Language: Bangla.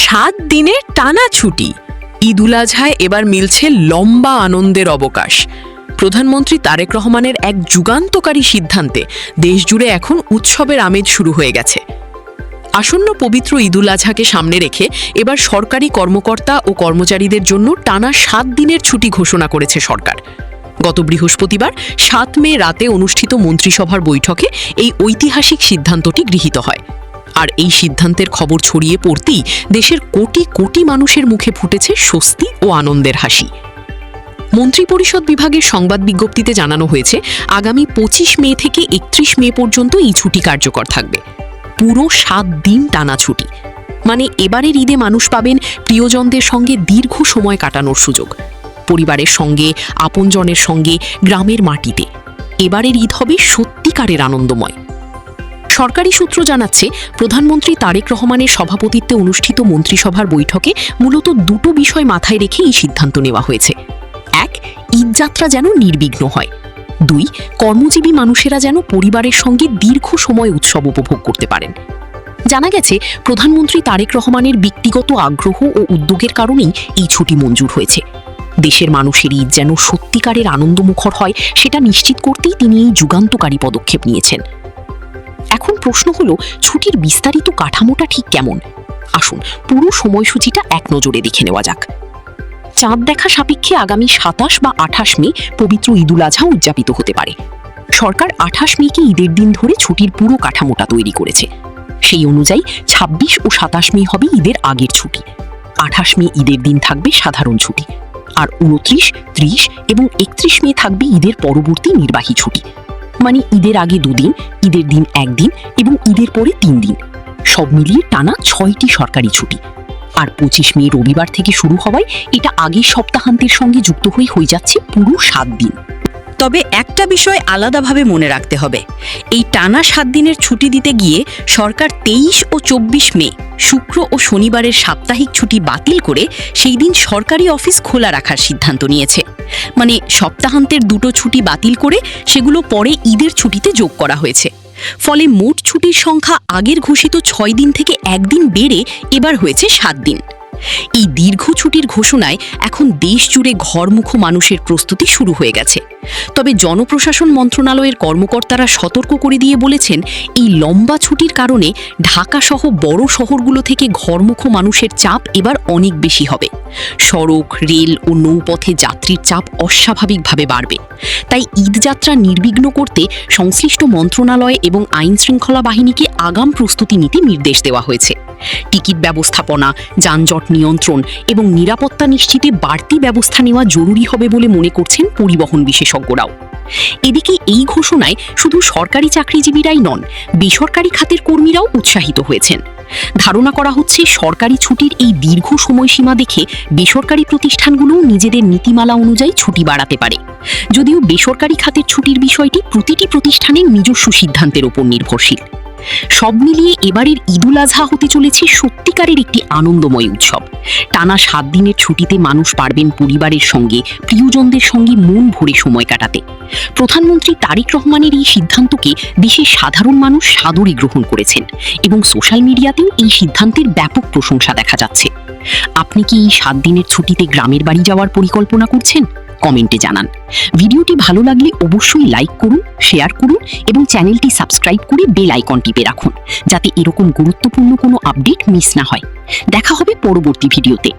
7 দিনের টানা ছুটি। ঈদ উল আজহায় এবার মিলছে লম্বা আনন্দের অবকাশ। প্রধানমন্ত্রী তারেক রহমানের এক যুগান্তকারী সিদ্ধান্তে দেশজুড়ে এখন উৎসবের আমেজ শুরু হয়ে গেছে। আসন্ন পবিত্র ঈদ উল আজহাকে সামনে রেখে এবার সরকারি কর্মকর্তা ও কর্মচারীদের জন্য টানা 7 দিনের ছুটি ঘোষণা করেছে সরকার। গত বৃহস্পতিবার 7 মে রাতে অনুষ্ঠিত মন্ত্রিসভার বৈঠকে এই ঐতিহাসিক সিদ্ধান্তটি গৃহীত হয়। আর এই সিদ্ধান্তের খবর ছড়িয়ে পড়তেই দেশের কোটি কোটি মানুষের মুখে ফুটেছে স্বস্তি ও আনন্দের হাসি। মন্ত্রিপরিষদ বিভাগের সংবাদ বিজ্ঞপ্তিতে জানানো হয়েছে, আগামী 25 মে থেকে 31 মে পর্যন্ত এই ছুটি কার্যকর থাকবে। পুরো 7 দিন টানা ছুটি, মানে এবারের ঈদে মানুষ পাবেন প্রিয়জনদের সঙ্গে দীর্ঘ সময় কাটানোর সুযোগ, পরিবারের সঙ্গে, আপনজনের সঙ্গে, গ্রামের মাটিতে। এবারের ঈদ হবে সত্যিকারের আনন্দময়। সরকারি সূত্র জানাচ্ছে, প্রধানমন্ত্রী তারেক রহমানের সভাপতিত্বে অনুষ্ঠিত মন্ত্রিসভার বৈঠকে মূলত দুটো বিষয় মাথায় রেখে এই সিদ্ধান্ত নেওয়া হয়েছে। 1, ঈদযাত্রা যেন নির্বিঘ্ন হয়। 2, কর্মজীবী মানুষেরা যেন পরিবারের সঙ্গে দীর্ঘ সময় উৎসব উপভোগ করতে পারেন। জানা গেছে, প্রধানমন্ত্রী তারেক রহমানের ব্যক্তিগত আগ্রহ ও উদ্যোগের কারণেই এই ছুটি মঞ্জুর হয়েছে। দেশের মানুষের ঈদ যেন সত্যিকারের আনন্দমুখর হয়, সেটা নিশ্চিত করতেই তিনি এই যুগান্তকারী পদক্ষেপ নিয়েছেন। এখন প্রশ্ন হলো, ছুটির বিস্তারিত কাঠামোটা ঠিক কেমন? আসুন পুরো সময়সূচিটা এক নজরে দেখে নেওয়া যাক। চাঁদ দেখা সাপেক্ষে আগামী 27 বা 28 মে পবিত্র ঈদ উল আজহা উদযাপিত হতে পারে। সরকার 28 মেকে ঈদের দিন ধরে ছুটির পুরো কাঠামোটা তৈরি করেছে। সেই অনুযায়ী 26 ও 27 মে হবে ঈদের আগের ছুটি। 28 মে ঈদের দিন থাকবে সাধারণ ছুটি, আর 29, 30 এবং 31 মে থাকবে ঈদের পরবর্তী নির্বাহী ছুটি। মানে ঈদের আগে 2 দিন, ঈদের দিন 1 দিন এবং ঈদের পরে 3 দিন, সব মিলিয়ে টানা 6টি সরকারি ছুটি। আর 25 মে রবিবার থেকে শুরু হওয়ায় এটা আগের সপ্তাহান্তের সঙ্গে যুক্ত হয়ে যাচ্ছে পুরো 7 দিন। তবে একটা বিষয় আলাদাভাবে মনে রাখতে হবে, এই টানা 7 দিনের ছুটি দিতে গিয়ে সরকার 23 ও 24 মে শুক্র ও শনিবারের সাপ্তাহিক ছুটি বাতিল করে সেই দিন সরকারি অফিস খোলা রাখার সিদ্ধান্ত নিয়েছে। মানে সপ্তাহান্তের দুটো ছুটি বাতিল করে সেগুলো পরে ঈদের ছুটিতে যোগ করা হয়েছে। ফলে মোট ছুটির সংখ্যা আগের ঘোষিত 6 দিন থেকে 1 দিন বেড়ে এবার হয়েছে 7 দিন। এই দীর্ঘ ছুটির ঘোষণায় এখন দেশ জুড়ে ঘরমুখো মানুষের প্রস্তুতি শুরু হয়ে গেছে। তবে জনপ্রশাসন মন্ত্রণালয়ের কর্মকর্তারা সতর্ক করে দিয়ে বলেছেন, এই লম্বা ছুটির কারণে ঢাকা সহ বড় শহরগুলো থেকে ঘরমুখো মানুষের চাপ এবার অনেক বেশি হবে। সড়ক, রেল ও নৌপথে যাত্রীর চাপ অস্বাভাবিকভাবে বাড়বে। তাই ঈদযাত্রা নির্বিঘ্ন করতে সংশ্লিষ্ট মন্ত্রণালয় এবং আইন শৃঙ্খলা বাহিনীকে আগাম প্রস্তুতি নিতে নির্দেশ দেওয়া হয়েছে। টিকিট ব্যবস্থাপনা, যানজট নিয়ন্ত্রণ এবং নিরাপত্তা নিশ্চিতে বাড়তি ব্যবস্থা নেওয়া জরুরি হবে বলে মনে করছেন পরিবহন বিশেষজ্ঞরাও। এদিকে এই ঘোষণায় শুধু সরকারি চাকরিজীবীরাই নন, বেসরকারি খাতের কর্মীরাও উৎসাহিত হয়েছেন। ধারণা করা হচ্ছে, সরকারি ছুটির এই দীর্ঘ সময়সীমা দেখে বেসরকারি প্রতিষ্ঠানগুলোও নিজেদের নীতিমালা অনুযায়ী ছুটি বাড়াতে পারে। যদিও বেসরকারি খাতের ছুটির বিষয়টি প্রতিটি প্রতিষ্ঠানের নিজস্ব সিদ্ধান্তের উপর নির্ভরশীল। সব মিলিয়ে এবারের ঈদ উল আজহা হতে চলেছে সত্যিকারের একটি আনন্দময় উৎসব। টানা 7 দিনের ছুটিতে মানুষ পারবেন পরিবারের সঙ্গে, প্রিয়জনদের সঙ্গে মন ভরে সময় কাটাতে। প্রধানমন্ত্রী তারেক রহমানের এই সিদ্ধান্তকে দেশের সাধারণ মানুষ সাদরে গ্রহণ করেছেন এবং সোশ্যাল মিডিয়াতেও এই সিদ্ধান্তের ব্যাপক প্রশংসা দেখা যাচ্ছে। আপনি কি এই 7 দিনের ছুটিতে গ্রামের বাড়ি যাওয়ার পরিকল্পনা করছেন? কমেন্টে জানান। ভিডিওটি ভালো লাগলে অবশ্যই লাইক করুন, শেয়ার করুন এবং চ্যানেলটি সাবস্ক্রাইব করে বেল আইকন টিপে রাখুন, যাতে এরকম গুরুত্বপূর্ণ কোনো আপডেট মিস না হয়। দেখা হবে পরবর্তী ভিডিওতে।